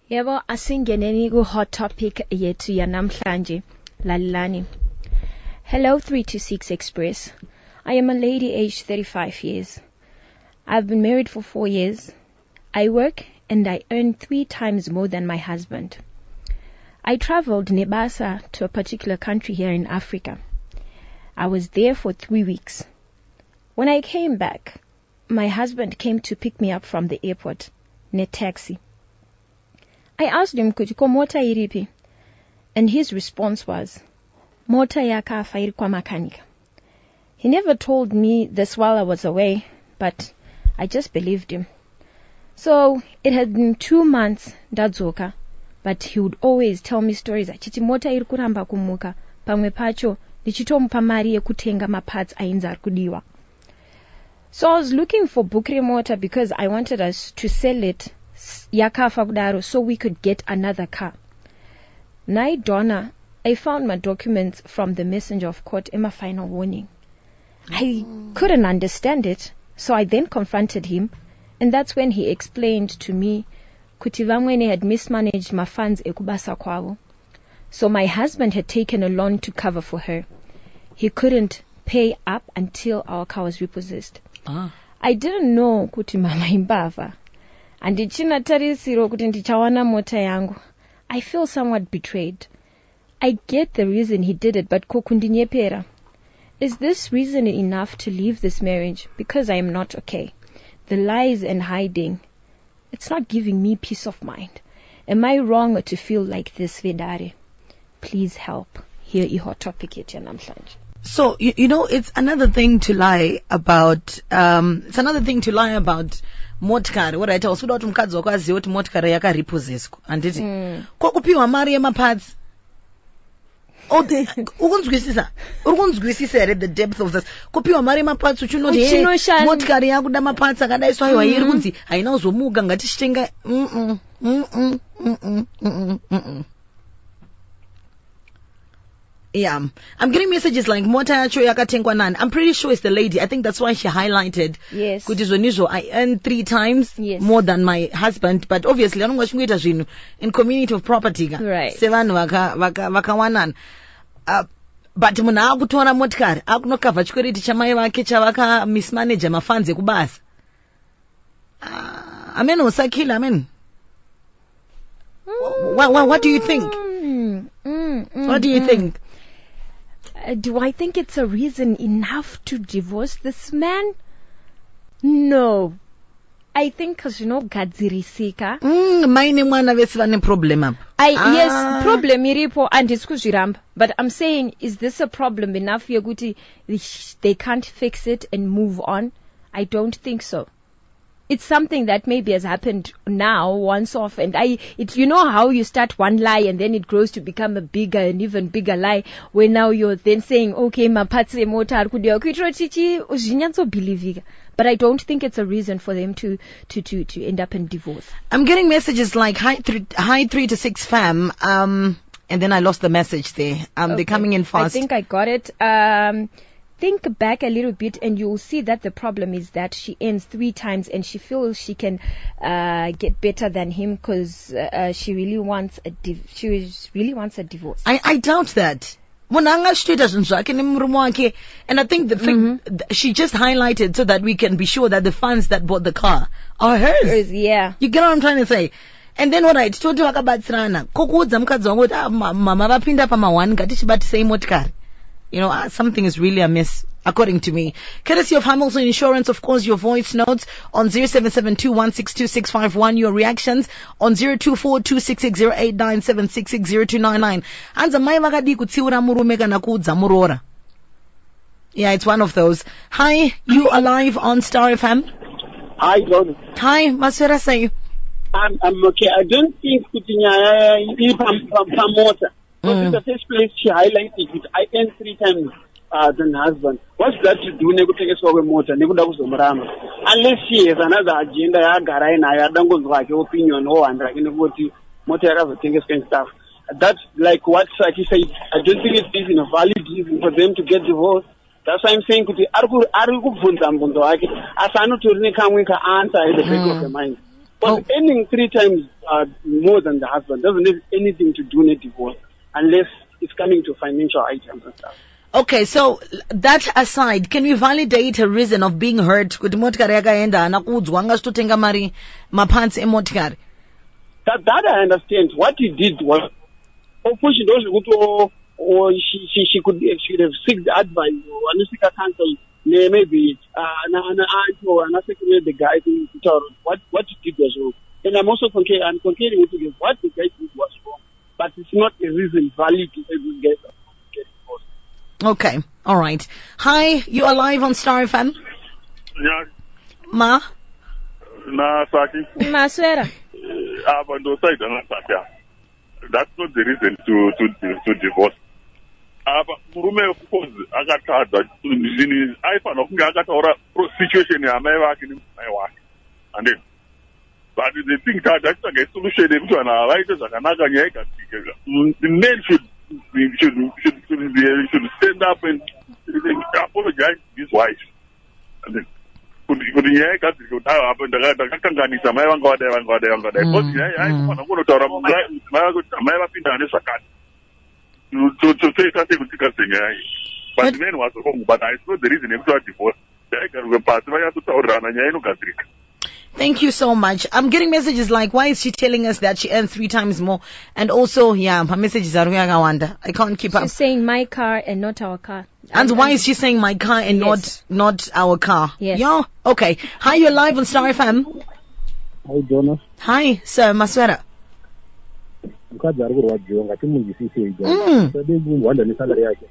Yebo asingeneni ku hot topic yethu yanamhlanje lalilani. Hello 326 Express. I am a lady aged 35 years. I've been married for 4 years. I work and I earn 3 times more than my husband. I traveled nebasa to a particular country here in Africa. I was there for 3 weeks. When I came back, my husband came to pick me up from the airport, ne taxi. I asked him, kuti ko mota iripi? And his response was, mota yakafa iri kwa makanika. He never told me this while I was away, but I just believed him. So it had been 2 months ndadzoka, but he would always tell me stories achiti mota iri kuramba kumuka, pamwe pacho ndichitomupa mari yekutenga maparts ainzi ari kudiwa. So I was looking for bukre mota because I wanted us to sell it yakafa kudaro so we could get another car. Night Donna, I found my documents from the messenger of court in my final warning. I couldn't understand it, so I then confronted him, and that's when he explained to me kuti vamwene had mismanaged my funds ekubasa kwavo. So my husband had taken a loan to cover for her. He couldn't pay up until our car was repossessed. I didn't know kuti mama imbava. And ndichina kuti ndichawana mota yangu. I feel somewhat betrayed. I get the reason he did it, but kokundinyepera. Is this reason enough to leave this marriage? Because I am not okay. The lies and hiding, it's not giving me peace of mind. Am I wrong to feel like this, Vedare? Please help. Here is hot topic yethu namhlanje. So, you know, it's another thing to lie about, motikari. What I tell you, kuti mukadzi wako azive kuti motikari yakaripossesswa. Anditi, kwakupiwa mari yemaparts. Ukunzwisisa here the depth of this. Kupiwa mari yemaparts uchinoti motikari yakuda maparts akadaiswa iwa iri kunzi haina kuzomuka ngatichitenga. Yeah, I'm getting messages like mota yacho yakatengwa nani. I'm pretty sure it's the lady. I think that's why she highlighted. Yes. Kuti zvonizo I earn 3 times more than my husband, but obviously I don't want to zvinhu in community of property. Right. Sevanhu vakawanana. But munhu akutora motikari akunokavha chikwereti chamai vake chavaka mismanager mafunds ekubasa. Amen usakila amen. What do you think? What do you think? Do I think it's a reason enough to divorce this man? No. I think because, gadzirisika. Maine mwana vesi vane problem up. Yes, problem iripo and it's kuzviramba. But I'm saying, is this a problem enough yokuti they can't fix it and move on? I don't think so. It's something that maybe has happened now, once off, and you know how you start one lie and then it grows to become a bigger and even bigger lie, where now you're then saying, okay, mapatse mota kudia kuitrochichi uzinyanso believe. But I don't think it's a reason for them to end up in divorce. I'm getting messages like hi 3 to 6 fam, and then I lost the message there. Okay. They're coming in fast. I think I got it. Think back a little bit and you'll see that the problem is that she earns 3 times and she feels she can get better than him because she really wants a divorce. I doubt that. And I think the thing she just highlighted so that we can be sure that the funds that bought the car are hers. Yeah. You get what I'm trying to say? And then what I told you vakabatsirana kokuudza mukadzi wangu kuti mama vapinda pama1 ngatichibatisei motikari. Something is really amiss, according to me. Courtesy of Hamilton Insurance, of course, your voice notes on 0772162651, your reactions on 0242660897660299. Anza mai vakadi kutsiura murume kana kuudza murora. Yeah, it's one of those. Hi, you are live on Star FM. Hi, John. Hi, Maswera say. I'm okay. I don't think kutinya mota. But in the first place, she highlighted it. I earn 3 times than husband. What's that to do? Unless she has another agenda, I don't go to opinion or and stuff. That's like what Saki said. I don't think it is a valid reason for them to get divorced. That's why I'm saying, as I know to come with an answer in the back of the mind. But earning 3 times more than the husband doesn't have anything to do with divorce, unless it's coming to financial items and stuff. Okay, so that aside, can we validate a reason of being hurt? Kuti motikari yakaenda ana kuudzwa angachitotenga mari mapantsi emotikari. That I understand. What he did was, she could have sought advice or seek counsel. Maybe the guy to tell what he did was wrong. And I'm also comparing with you what the guy did was wrong, but it's not a reason valid to say this guy get divorced. Okay, all right. Hi, you are live on Star FM. Yeah. Ma? Na Saki. Maswera. That's not the reason to divorce. Murume of course akatadza zvinhu aifanira kunge akataura situation yamai vake nemai wake, and then but the thing that achitsvaga solution yekuti vanhu ava vaite zvakanaka nyaya igadzirike. The men should stand up and apologize to his wife, and then kuti nyaya igadzirike kuti apa ndakakanganisa mai vanga vadai because nyaya aifanira kunotaura mai vake kuti mai vapindana nezvakati. But the man was wrong, but I saw the reason for divorce. Thank you so much. I'm getting messages like, why is she telling us that she earns 3 times more? And also, yeah, her messages are Wanda. I can't keep up. She's saying my car and not our car. And why is she saying my car and not our car? Yes. Yeah. Okay. Hi, you're live on Star FM. Hi, Jonas. Hi, sir. Maswera. Mukadzi ari kurwadziwa ngatimunzwisise ija sade kuwanda nesalari yake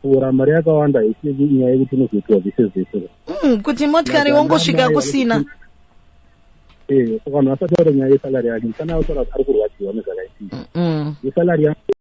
ura mari yakawanda isiri nyaya yekuti unozoitwa zvese zvese kuti motikari wongosvika kusina saka vanhu vasati vaura nyaya yesalari yake kana ataura kuti ari kurwadziwa nezvakaitisa yesalari yake